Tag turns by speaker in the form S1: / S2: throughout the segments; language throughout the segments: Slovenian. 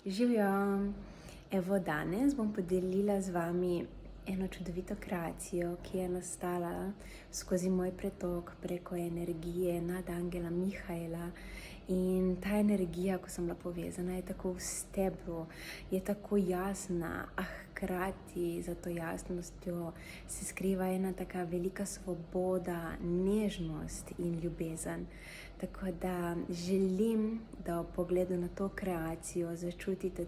S1: Živjo! Evo, danes bom podelila z vami eno čudovito kreacijo, ki je nastala skozi moj pretok preko energije nadangela Mihaela. In ta energija, ko sem bila povezana, je tako v stebru, je tako jasna, a hkrati za to jasnostjo se skriva ena taka velika svoboda, nežnost in ljubezen. Tako da želim, da v pogledu na to kreacijo začutite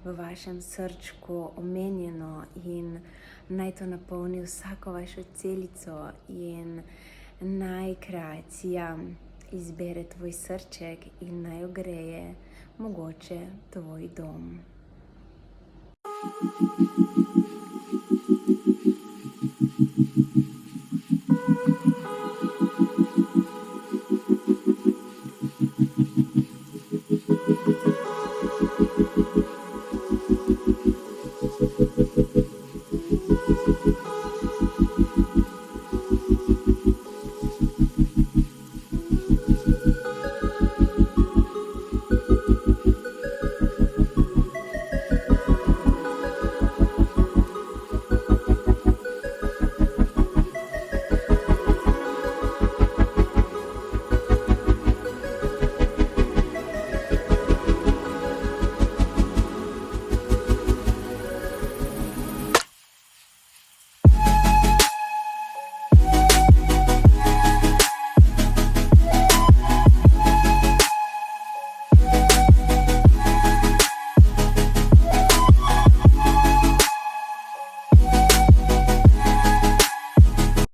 S1: v vašem srčku omenjeno in naj to napolni vsako vašo celico in naj kreacija izbere tvoj srček in naj ogreje mogoče tvoj dom.